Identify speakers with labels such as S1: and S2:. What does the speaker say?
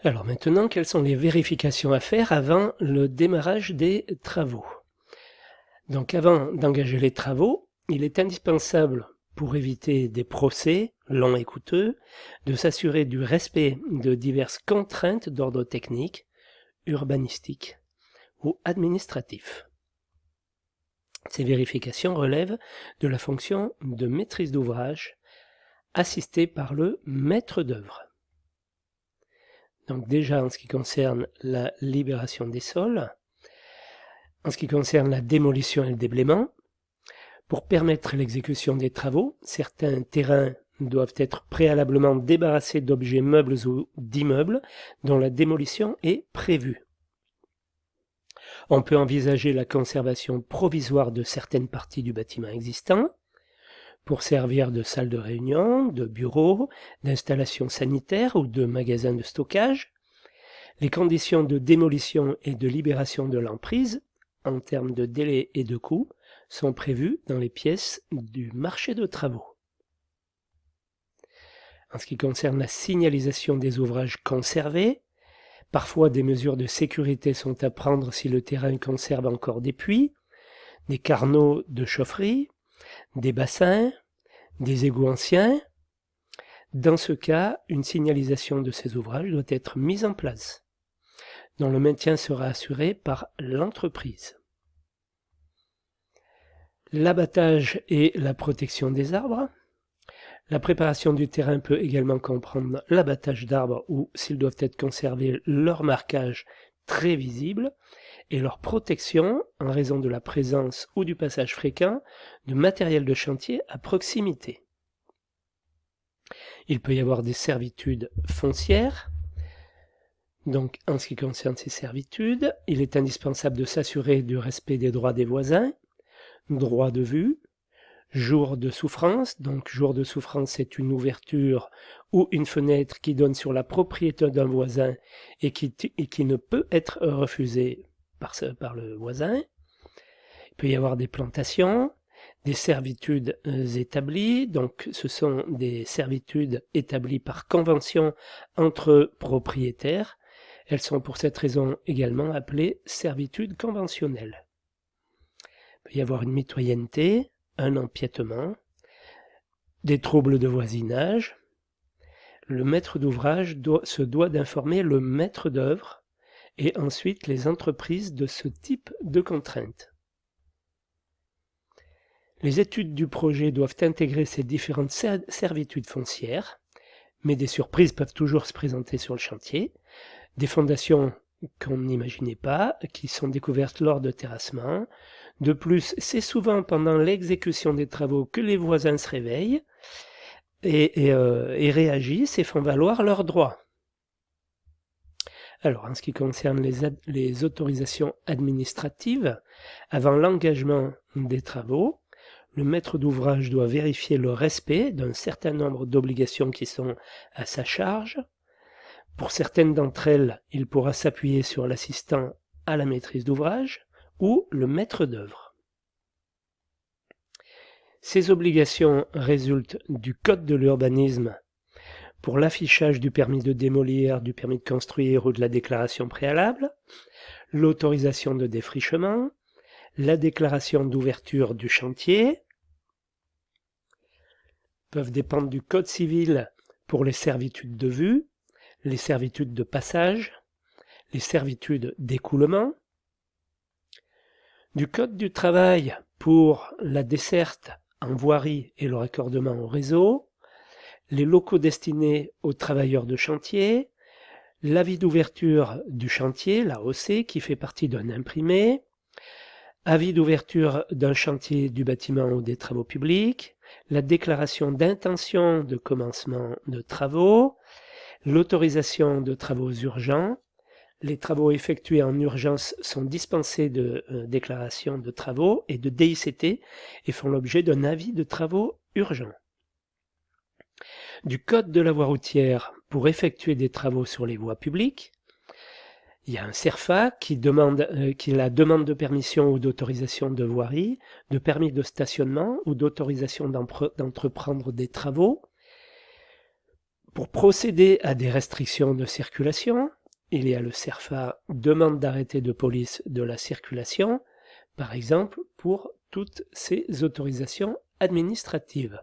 S1: Alors maintenant, quelles sont les vérifications à faire avant le démarrage des travaux? Donc avant d'engager les travaux, il est indispensable, pour éviter des procès longs et coûteux, de s'assurer du respect de diverses contraintes d'ordre technique, urbanistique ou administratif. Ces vérifications relèvent de la fonction de maîtrise d'ouvrage assistée par le maître d'œuvre. Donc déjà en ce qui concerne la libération des sols, en ce qui concerne la démolition et le déblaiement, pour permettre l'exécution des travaux, certains terrains doivent être préalablement débarrassés d'objets meubles ou d'immeubles dont la démolition est prévue. On peut envisager la conservation provisoire de certaines parties du bâtiment existant pour servir de salle de réunion, de bureau, d'installation sanitaire ou de magasin de stockage. Les conditions de démolition et de libération de l'emprise, en termes de délai et de coût, sont prévues dans les pièces du marché de travaux. En ce qui concerne la signalisation des ouvrages conservés, parfois des mesures de sécurité sont à prendre si le terrain conserve encore des puits, des carneaux de chaufferie, des bassins, des égouts anciens. Dans ce cas, une signalisation de ces ouvrages doit être mise en place, dont le maintien sera assuré par l'entreprise. L'abattage et la protection des arbres. La préparation du terrain peut également comprendre l'abattage d'arbres ou, s'ils doivent être conservés, leur marquage très visible et leur protection en raison de la présence ou du passage fréquent de matériel de chantier à proximité. Il peut y avoir des servitudes foncières. Donc, en ce qui concerne ces servitudes, il est indispensable de s'assurer du respect des droits des voisins, droit de vue, jour de souffrance. Donc, jour de souffrance, c'est une ouverture ou une fenêtre qui donne sur la propriété d'un voisin et qui ne peut être refusée par le voisin. Il peut y avoir des plantations, des servitudes établies. Donc, ce sont des servitudes établies par convention entre propriétaires. Elles sont pour cette raison également appelées servitudes conventionnelles. Il peut y avoir une mitoyenneté, un empiètement, des troubles de voisinage. Le maître d'ouvrage se doit d'informer le maître d'œuvre et ensuite les entreprises de ce type de contraintes. Les études du projet doivent intégrer ces différentes servitudes foncières, mais des surprises peuvent toujours se présenter sur le chantier. Des fondations qu'on n'imaginait pas, qui sont découvertes lors de terrassement. De plus, c'est souvent pendant l'exécution des travaux que les voisins se réveillent et réagissent et font valoir leurs droits. Alors, en ce qui concerne les autorisations administratives, avant l'engagement des travaux, le maître d'ouvrage doit vérifier le respect d'un certain nombre d'obligations qui sont à sa charge. Pour certaines d'entre elles, il pourra s'appuyer sur l'assistant à la maîtrise d'ouvrage ou le maître d'œuvre. Ces obligations résultent du Code de l'urbanisme pour l'affichage du permis de démolir, du permis de construire ou de la déclaration préalable, l'autorisation de défrichement, la déclaration d'ouverture du chantier, peuvent dépendre du Code civil pour les servitudes de vue, les servitudes de passage, les servitudes d'écoulement, du Code du travail pour la desserte en voirie et le raccordement au réseau, les locaux destinés aux travailleurs de chantier, l'avis d'ouverture du chantier, l'AOC, qui fait partie d'un imprimé, avis d'ouverture d'un chantier du bâtiment ou des travaux publics, la déclaration d'intention de commencement de travaux, l'autorisation de travaux urgents. Les travaux effectués en urgence sont dispensés de déclaration de travaux et de DICT et font l'objet d'un avis de travaux urgents. Du Code de la voie routière pour effectuer des travaux sur les voies publiques. Il y a un CERFA qui la demande de permission ou d'autorisation de voirie, de permis de stationnement ou d'autorisation d'entreprendre des travaux. Pour procéder à des restrictions de circulation, il y a le CERFA demande d'arrêté de police de la circulation, par exemple pour toutes ces autorisations administratives.